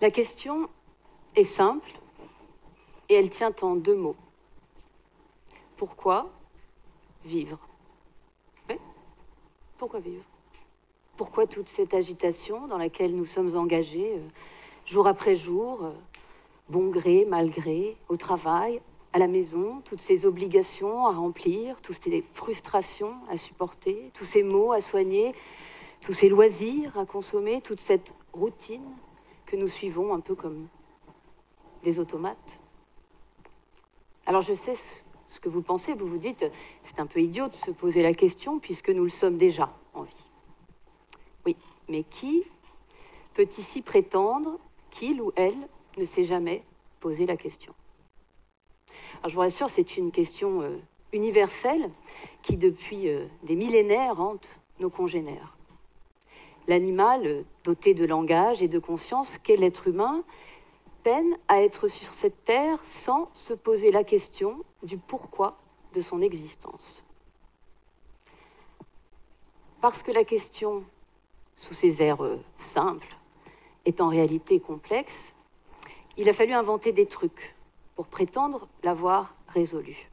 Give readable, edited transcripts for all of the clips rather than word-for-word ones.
La question est simple et elle tient en 2 mots. Pourquoi vivre? Oui, pourquoi vivre? Pourquoi toute cette agitation dans laquelle nous sommes engagés jour après jour, bon gré, mal gré, au travail, à la maison, toutes ces obligations à remplir, toutes ces frustrations à supporter, tous ces maux à soigner, tous ces loisirs à consommer, toute cette routine que nous suivons un peu comme des automates. Alors je sais ce que vous pensez, vous vous dites, c'est un peu idiot de se poser la question puisque nous le sommes déjà en vie. Oui, mais qui peut ici prétendre qu'il ou elle ne s'est jamais posé la question? Alors, je vous rassure, c'est une question universelle qui, depuis des millénaires, hante nos congénères. L'animal, doté de langage et de conscience qu'est l'être humain, peine à être sur cette terre sans se poser la question du pourquoi de son existence. Parce que la question, sous ses airs simples, est en réalité complexe, il a fallu inventer des trucs pour prétendre l'avoir résolue.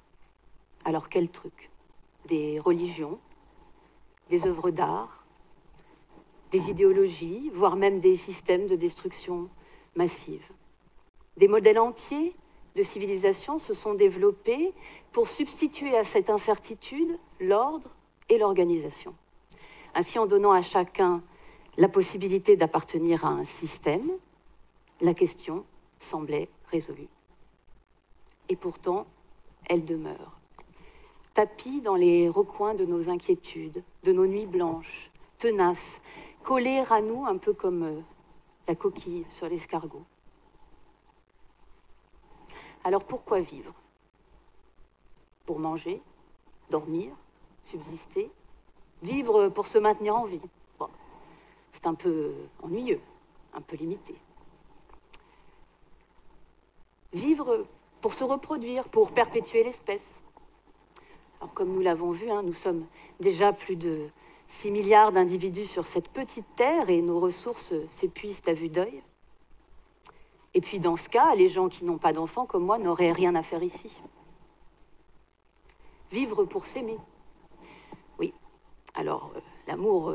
Alors quels trucs? Des religions, des œuvres d'art, des idéologies, voire même des systèmes de destruction massive. Des modèles entiers de civilisation se sont développés pour substituer à cette incertitude l'ordre et l'organisation. Ainsi, en donnant à chacun la possibilité d'appartenir à un système, la question semblait résolue. Et pourtant, elle demeure. Tapie dans les recoins de nos inquiétudes, de nos nuits blanches, tenace, collée à nous un peu comme la coquille sur l'escargot. Alors pourquoi vivre? Pour manger, dormir, subsister, vivre pour se maintenir en vie. Bon, c'est un peu ennuyeux, un peu limité. Vivre pour se reproduire, pour perpétuer l'espèce. Alors comme nous l'avons vu, nous sommes déjà plus de 6 milliards d'individus sur cette petite terre et nos ressources s'épuisent à vue d'œil. Et puis dans ce cas, les gens qui n'ont pas d'enfants comme moi n'auraient rien à faire ici. Vivre pour s'aimer. Oui, alors l'amour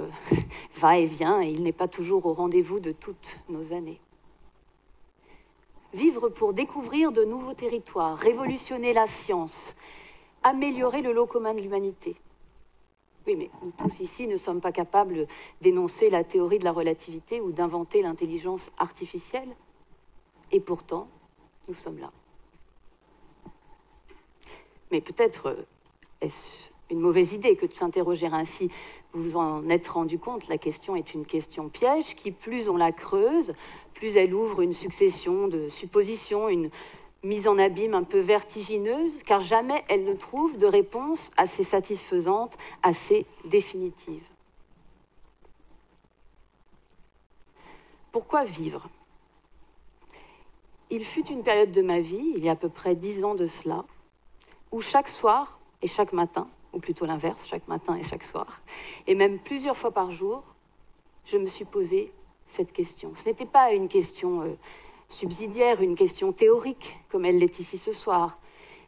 va et vient et il n'est pas toujours au rendez-vous de toutes nos années. Vivre pour découvrir de nouveaux territoires, révolutionner la science, améliorer le lot commun de l'humanité. Oui, mais nous tous ici ne sommes pas capables d'énoncer la théorie de la relativité ou d'inventer l'intelligence artificielle. Et pourtant, nous sommes là. Mais peut-être est-ce une mauvaise idée que de s'interroger ainsi. Vous vous en êtes rendu compte, la question est une question piège qui, plus on la creuse, plus elle ouvre une succession de suppositions, une mise en abîme un peu vertigineuse, car jamais elle ne trouve de réponse assez satisfaisante, assez définitive. Pourquoi vivre? Il fut une période de ma vie, il y a à peu près 10 ans de cela, où chaque soir et chaque matin, ou plutôt l'inverse, chaque matin et chaque soir, et même plusieurs fois par jour, je me suis posé cette question. Ce n'était pas une question subsidiaire, une question théorique, comme elle l'est ici ce soir,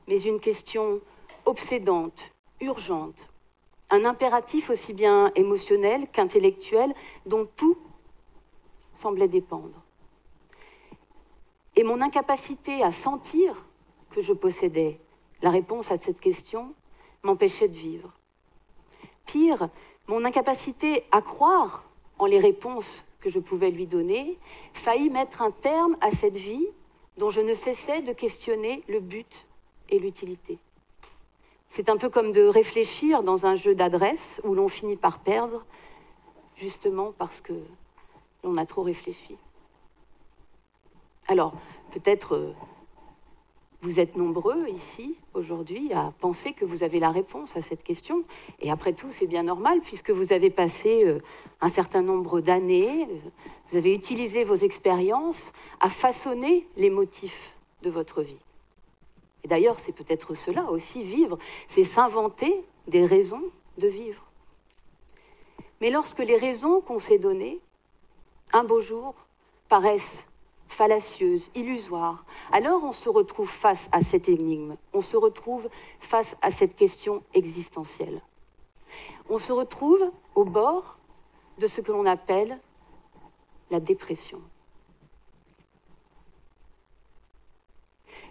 mais une question obsédante, urgente, un impératif aussi bien émotionnel qu'intellectuel, dont tout semblait dépendre. Et mon incapacité à sentir que je possédais la réponse à cette question m'empêchait de vivre. Pire, mon incapacité à croire en les réponses que je pouvais lui donner faillit mettre un terme à cette vie dont je ne cessais de questionner le but et l'utilité. C'est un peu comme de réfléchir dans un jeu d'adresse où l'on finit par perdre, justement parce que l'on a trop réfléchi. Alors, peut-être vous êtes nombreux ici, aujourd'hui, à penser que vous avez la réponse à cette question. Et après tout, c'est bien normal, puisque vous avez passé un certain nombre d'années, vous avez utilisé vos expériences à façonner les motifs de votre vie. Et d'ailleurs, c'est peut-être cela aussi, vivre, c'est s'inventer des raisons de vivre. Mais lorsque les raisons qu'on s'est données, un beau jour, paraissent fallacieuse, illusoire, alors on se retrouve face à cette énigme, on se retrouve face à cette question existentielle. On se retrouve au bord de ce que l'on appelle la dépression.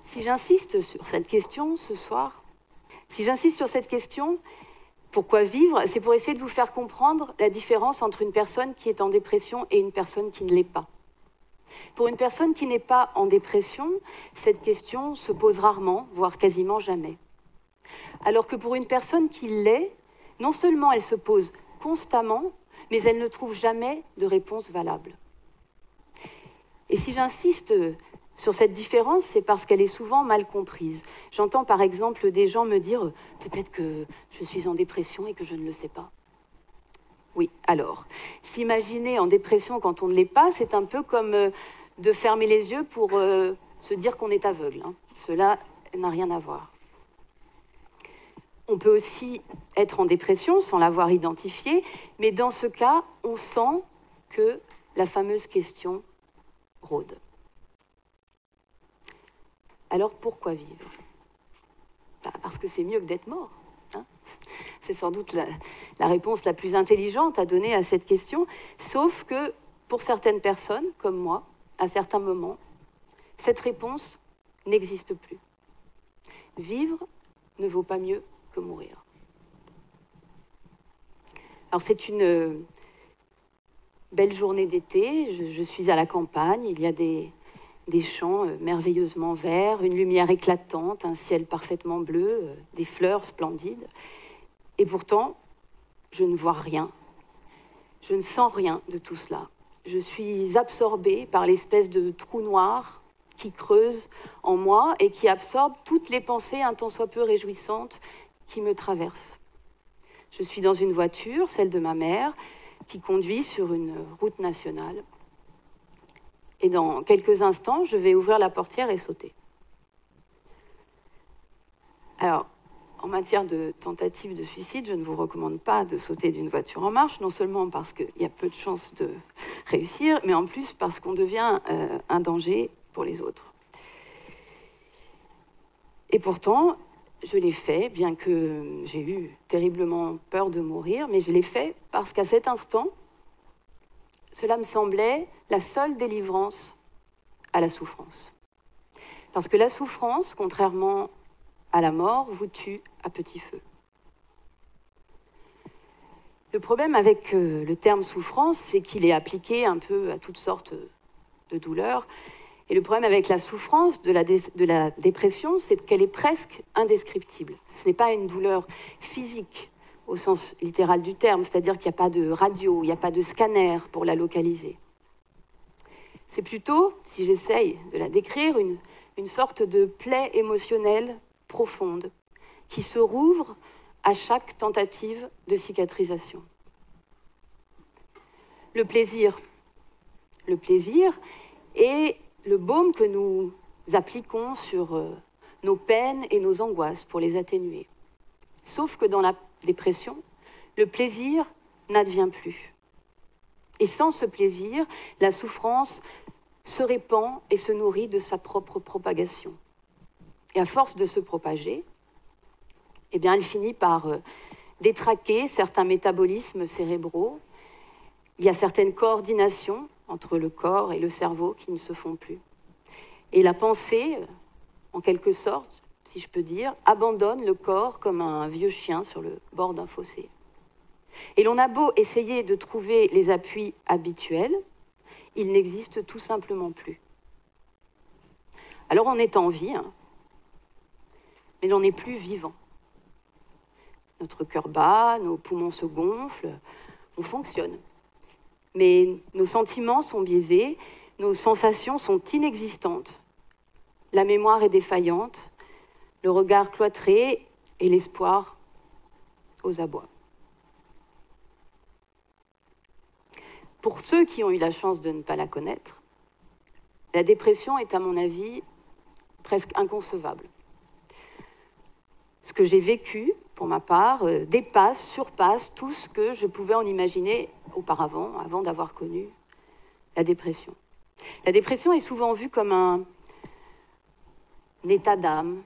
Si j'insiste sur cette question ce soir, pourquoi vivre? C'est pour essayer de vous faire comprendre la différence entre une personne qui est en dépression et une personne qui ne l'est pas. Pour une personne qui n'est pas en dépression, cette question se pose rarement, voire quasiment jamais. Alors que pour une personne qui l'est, non seulement elle se pose constamment, mais elle ne trouve jamais de réponse valable. Et si j'insiste sur cette différence, c'est parce qu'elle est souvent mal comprise. J'entends par exemple des gens me dire « peut-être que je suis en dépression et que je ne le sais pas ». Oui, alors, s'imaginer en dépression quand on ne l'est pas, c'est un peu comme de fermer les yeux pour se dire qu'on est aveugle. Hein. Cela n'a rien à voir. On peut aussi être en dépression sans l'avoir identifié, mais dans ce cas, on sent que la fameuse question rôde. Alors pourquoi vivre? Parce que c'est mieux que d'être mort. Hein, c'est sans doute la réponse la plus intelligente à donner à cette question, sauf que pour certaines personnes, comme moi, à certains moments, cette réponse n'existe plus. Vivre ne vaut pas mieux que mourir. Alors c'est une belle journée d'été, je suis à la campagne, il y a des champs merveilleusement verts, une lumière éclatante, un ciel parfaitement bleu, des fleurs splendides. Et pourtant, je ne vois rien. Je ne sens rien de tout cela. Je suis absorbée par l'espèce de trou noir qui creuse en moi et qui absorbe toutes les pensées un tant soit peu réjouissantes qui me traversent. Je suis dans une voiture, celle de ma mère, qui conduit sur une route nationale. Et dans quelques instants, je vais ouvrir la portière et sauter. Alors, en matière de tentative de suicide, je ne vous recommande pas de sauter d'une voiture en marche, non seulement parce qu'il y a peu de chances de réussir, mais en plus parce qu'on devient un danger pour les autres. Et pourtant, je l'ai fait, bien que j'ai eu terriblement peur de mourir, mais je l'ai fait parce qu'à cet instant, cela me semblait la seule délivrance à la souffrance. Parce que la souffrance, contrairement à la mort, vous tue à petit feu. Le problème avec le terme souffrance, c'est qu'il est appliqué un peu à toutes sortes de douleurs. Et le problème avec la souffrance de la dépression, c'est qu'elle est presque indescriptible. Ce n'est pas une douleur physique au sens littéral du terme, c'est-à-dire qu'il n'y a pas de radio, il n'y a pas de scanner pour la localiser. C'est plutôt, si j'essaye de la décrire, une sorte de plaie émotionnelle profonde qui se rouvre à chaque tentative de cicatrisation. Le plaisir est le baume que nous appliquons sur nos peines et nos angoisses pour les atténuer. Sauf que dans la dépression, le plaisir n'advient plus. Et sans ce plaisir, la souffrance se répand et se nourrit de sa propre propagation. Et à force de se propager, eh bien, elle finit par détraquer certains métabolismes cérébraux. Il y a certaines coordinations entre le corps et le cerveau qui ne se font plus. Et la pensée, en quelque sorte, si je peux dire, abandonne le corps comme un vieux chien sur le bord d'un fossé. Et l'on a beau essayer de trouver les appuis habituels, ils n'existent tout simplement plus. Alors on est en vie, hein, mais l'on n'est plus vivant. Notre cœur bat, nos poumons se gonflent, on fonctionne. Mais nos sentiments sont biaisés, nos sensations sont inexistantes. La mémoire est défaillante, le regard cloîtré et l'espoir aux abois. Pour ceux qui ont eu la chance de ne pas la connaître, la dépression est, à mon avis, presque inconcevable. Ce que j'ai vécu, pour ma part, surpasse tout ce que je pouvais en imaginer auparavant, avant d'avoir connu la dépression. La dépression est souvent vue comme un état d'âme,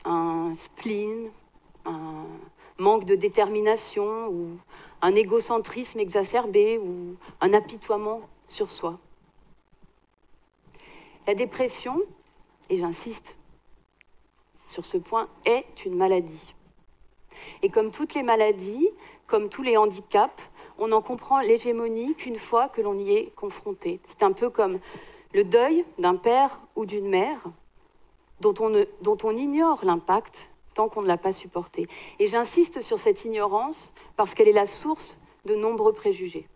un spleen, un manque de détermination ou un égocentrisme exacerbé ou un apitoiement sur soi. La dépression, et j'insiste sur ce point, est une maladie. Et comme toutes les maladies, comme tous les handicaps, on n'en comprend l'hégémonie qu'une fois que l'on y est confronté. C'est un peu comme le deuil d'un père ou d'une mère dont on ignore l'impact tant qu'on ne l'a pas supporté. Et j'insiste sur cette ignorance parce qu'elle est la source de nombreux préjugés.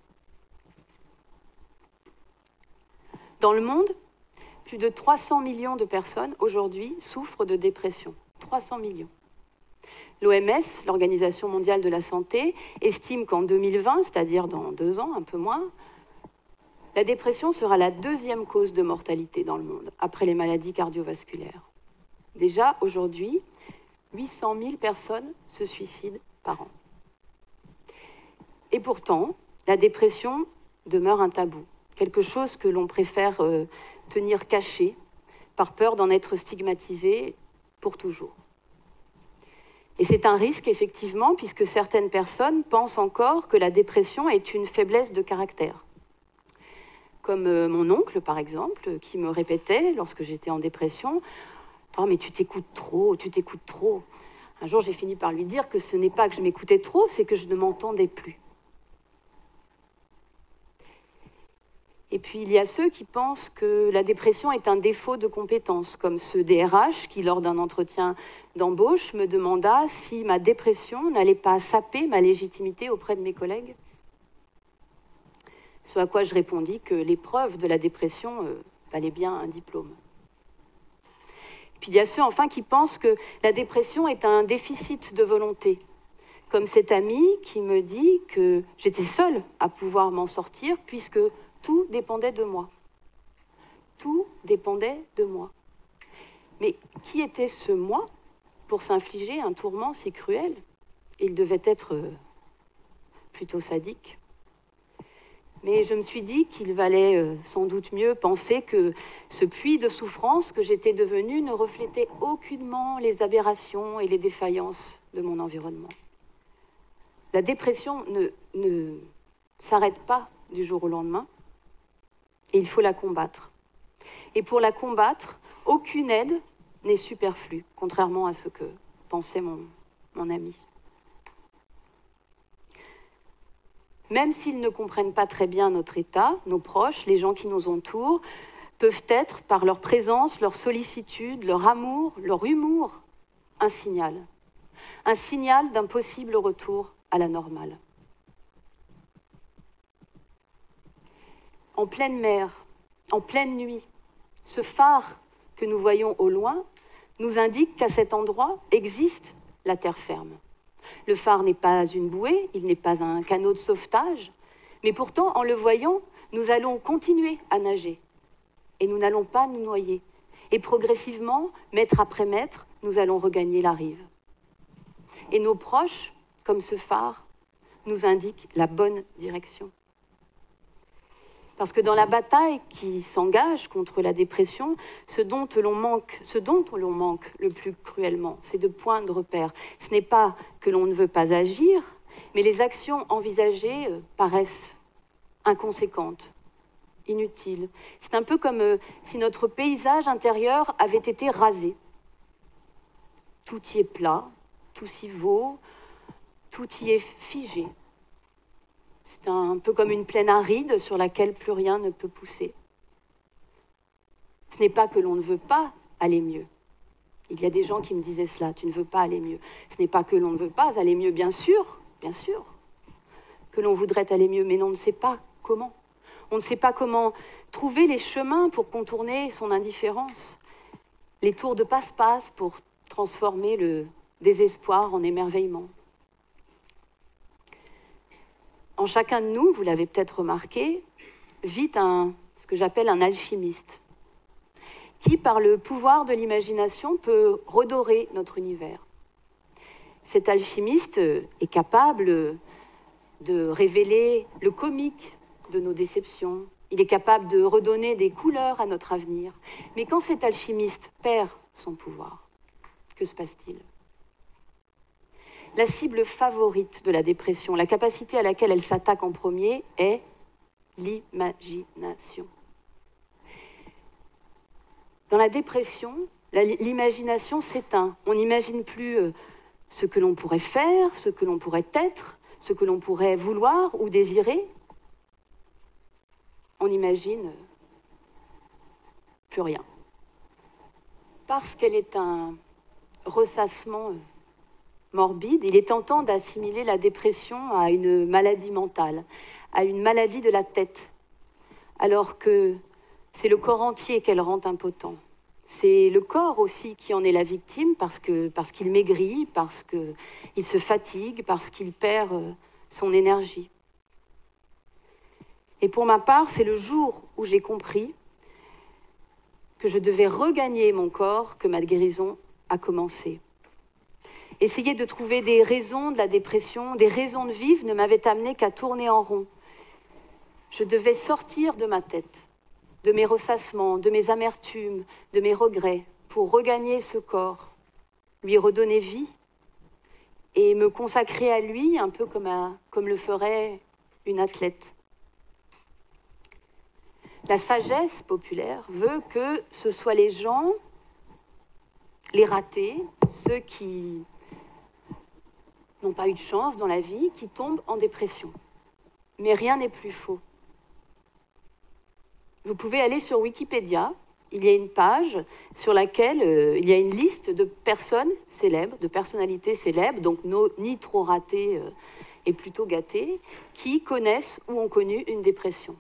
Dans le monde, plus de 300 millions de personnes aujourd'hui souffrent de dépression. 300 millions. L'OMS, l'Organisation mondiale de la santé, estime qu'en 2020, c'est-à-dire dans 2 ans, un peu moins, la dépression sera la 2e cause de mortalité dans le monde, après les maladies cardiovasculaires. Déjà, aujourd'hui, 800 000 personnes se suicident par an. Et pourtant, la dépression demeure un tabou, quelque chose que l'on préfère tenir caché, par peur d'en être stigmatisé pour toujours. Et c'est un risque, effectivement, puisque certaines personnes pensent encore que la dépression est une faiblesse de caractère. Comme mon oncle, par exemple, qui me répétait, lorsque j'étais en dépression, « Oh, mais tu t'écoutes trop, tu t'écoutes trop ». Un jour, j'ai fini par lui dire que ce n'est pas que je m'écoutais trop, c'est que je ne m'entendais plus. Et puis, il y a ceux qui pensent que la dépression est un défaut de compétence, comme ce DRH qui, lors d'un entretien d'embauche, me demanda si ma dépression n'allait pas saper ma légitimité auprès de mes collègues. Ce à quoi je répondis que l'épreuve de la dépression valait bien un diplôme. Puis il y a ceux, enfin, qui pensent que la dépression est un déficit de volonté, comme cet ami qui me dit que j'étais seule à pouvoir m'en sortir, puisque tout dépendait de moi. Tout dépendait de moi. Mais qui était ce moi pour s'infliger un tourment si cruel? Il devait être plutôt sadique. Mais je me suis dit qu'il valait sans doute mieux penser que ce puits de souffrance que j'étais devenue ne reflétait aucunement les aberrations et les défaillances de mon environnement. La dépression ne s'arrête pas du jour au lendemain. Et il faut la combattre. Et pour la combattre, aucune aide n'est superflue, contrairement à ce que pensait mon ami. Même s'ils ne comprennent pas très bien notre état, nos proches, les gens qui nous entourent, peuvent être, par leur présence, leur sollicitude, leur amour, leur humour, un signal d'un possible retour à la normale. En pleine mer, en pleine nuit, ce phare que nous voyons au loin nous indique qu'à cet endroit existe la terre ferme. Le phare n'est pas une bouée, il n'est pas un canot de sauvetage, mais pourtant, en le voyant, nous allons continuer à nager et nous n'allons pas nous noyer. Et progressivement, mètre après mètre, nous allons regagner la rive. Et nos proches, comme ce phare, nous indiquent la bonne direction. Parce que dans la bataille qui s'engage contre la dépression, ce dont on manque le plus cruellement, c'est de points de repère. Ce n'est pas que l'on ne veut pas agir, mais les actions envisagées paraissent inconséquentes, inutiles. C'est un peu comme si notre paysage intérieur avait été rasé. Tout y est plat, tout s'y vaut, tout y est figé. C'est un peu comme une plaine aride sur laquelle plus rien ne peut pousser. Ce n'est pas que l'on ne veut pas aller mieux. Il y a des gens qui me disaient cela, tu ne veux pas aller mieux. Ce n'est pas que l'on ne veut pas aller mieux, bien sûr, que l'on voudrait aller mieux, mais l'on ne sait pas comment. On ne sait pas comment trouver les chemins pour contourner son indifférence, les tours de passe-passe pour transformer le désespoir en émerveillement. En chacun de nous, vous l'avez peut-être remarqué, vit ce que j'appelle un alchimiste, qui, par le pouvoir de l'imagination, peut redorer notre univers. Cet alchimiste est capable de révéler le comique de nos déceptions, Il est capable de redonner des couleurs à notre avenir. Mais quand cet alchimiste perd son pouvoir, que se passe-t-il? La cible favorite de la dépression, la capacité à laquelle elle s'attaque en premier est l'imagination. Dans la dépression, l'imagination s'éteint. On n'imagine plus ce que l'on pourrait faire, ce que l'on pourrait être, ce que l'on pourrait vouloir ou désirer. On n'imagine plus rien. Parce qu'elle est un ressassement morbide, il est tentant d'assimiler la dépression à une maladie mentale, à une maladie de la tête, alors que c'est le corps entier qu'elle rend impotent. C'est le corps aussi qui en est la victime parce qu'il maigrit, parce qu'il se fatigue, parce qu'il perd son énergie. Et pour ma part, c'est le jour où j'ai compris que je devais regagner mon corps que ma guérison a commencé. Essayer de trouver des raisons de la dépression, des raisons de vivre ne m'avait amené qu'à tourner en rond. Je devais sortir de ma tête, de mes ressassements, de mes amertumes, de mes regrets, pour regagner ce corps, lui redonner vie et me consacrer à lui un peu comme le ferait une athlète. La sagesse populaire veut que ce soit les gens, les ratés, ceux qui n'ont pas eu de chance dans la vie, qui tombent en dépression. Mais rien n'est plus faux. Vous pouvez aller sur Wikipédia, il y a une page sur laquelle il y a une liste de personnes célèbres, de personnalités célèbres, donc ni trop ratées et plutôt gâtées, qui connaissent ou ont connu une dépression.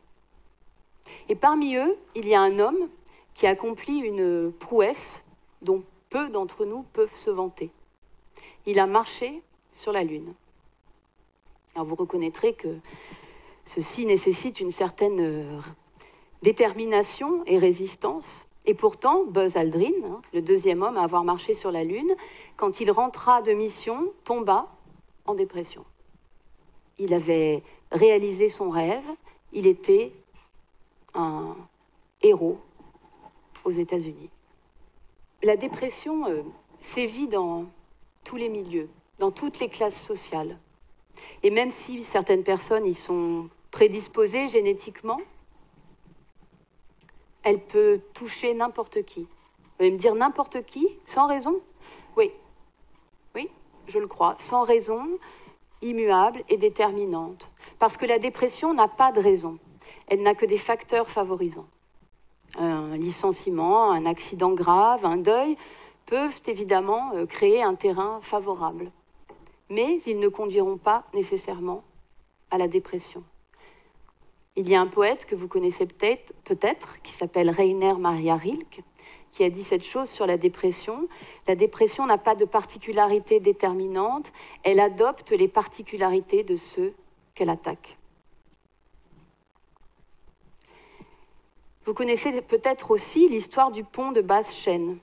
Et parmi eux, il y a un homme qui a accompli une prouesse dont peu d'entre nous peuvent se vanter. Il a marché sur la Lune. Alors vous reconnaîtrez que ceci nécessite une certaine détermination et résistance. Et pourtant, Buzz Aldrin, le deuxième homme à avoir marché sur la Lune, quand il rentra de mission, tomba en dépression. Il avait réalisé son rêve, il était un héros aux États-Unis. La dépression sévit dans tous les milieux, dans toutes les classes sociales. Et même si certaines personnes y sont prédisposées génétiquement, elle peut toucher n'importe qui. Vous allez me dire n'importe qui, sans raison? Oui, je le crois, sans raison, immuable et déterminante. Parce que la dépression n'a pas de raison. Elle n'a que des facteurs favorisants. Un licenciement, un accident grave, un deuil peuvent évidemment créer un terrain favorable. Mais ils ne conduiront pas nécessairement à la dépression. Il y a un poète que vous connaissez peut-être, qui s'appelle Rainer Maria Rilke, qui a dit cette chose sur la dépression. La dépression n'a pas de particularité déterminante, elle adopte les particularités de ceux qu'elle attaque. Vous connaissez peut-être aussi l'histoire du pont de Basse-Chêne.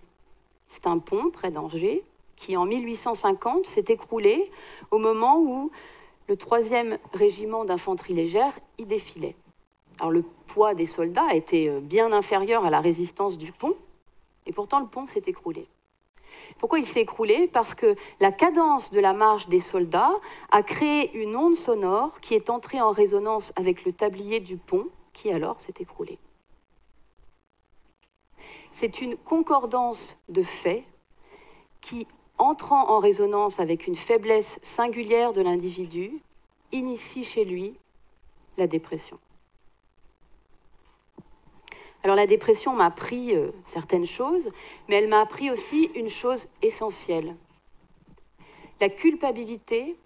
C'est un pont près d'Angers qui, en 1850, s'est écroulé au moment où le 3e régiment d'infanterie légère y défilait. Alors le poids des soldats était bien inférieur à la résistance du pont, et pourtant le pont s'est écroulé. Pourquoi il s'est écroulé? Parce que la cadence de la marche des soldats a créé une onde sonore qui est entrée en résonance avec le tablier du pont, qui alors s'est écroulé. C'est une concordance de faits qui, entrant en résonance avec une faiblesse singulière de l'individu, initie chez lui la dépression. Alors la dépression m'a appris certaines choses, mais elle m'a appris aussi une chose essentielle. La culpabilité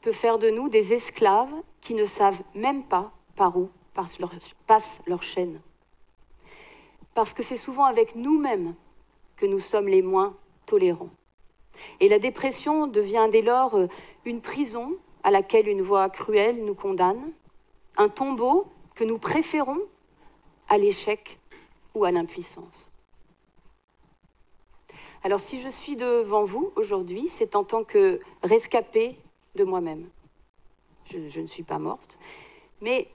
peut faire de nous des esclaves qui ne savent même pas par où passe leur chaîne. Parce que c'est souvent avec nous-mêmes que nous sommes les moins tolérants. Et la dépression devient dès lors une prison à laquelle une voix cruelle nous condamne, un tombeau que nous préférons à l'échec ou à l'impuissance. Alors si je suis devant vous aujourd'hui, c'est en tant que rescapée de moi-même. Je ne suis pas morte, mais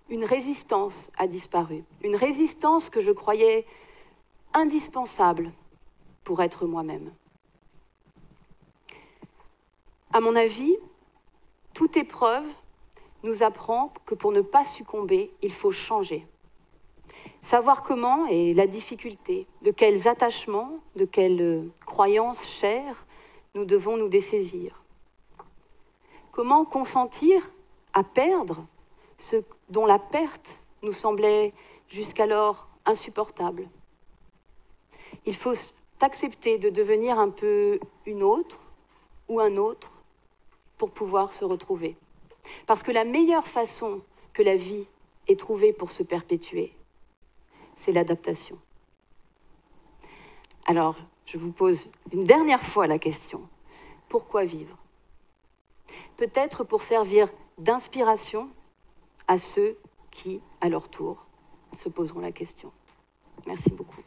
une résistance a disparu. Une résistance que je croyais indispensable pour être moi-même. À mon avis, toute épreuve nous apprend que pour ne pas succomber, il faut changer. Savoir comment et la difficulté, de quels attachements, de quelles croyances chères nous devons nous dessaisir. Comment consentir à perdre ce dont la perte nous semblait jusqu'alors insupportable. Il faut accepter de devenir un peu une autre ou un autre pour pouvoir se retrouver. Parce que la meilleure façon que la vie ait trouvée pour se perpétuer, c'est l'adaptation. Alors, je vous pose une dernière fois la question. Pourquoi vivre? Peut-être pour servir d'inspiration à ceux qui, à leur tour, se poseront la question. Merci beaucoup.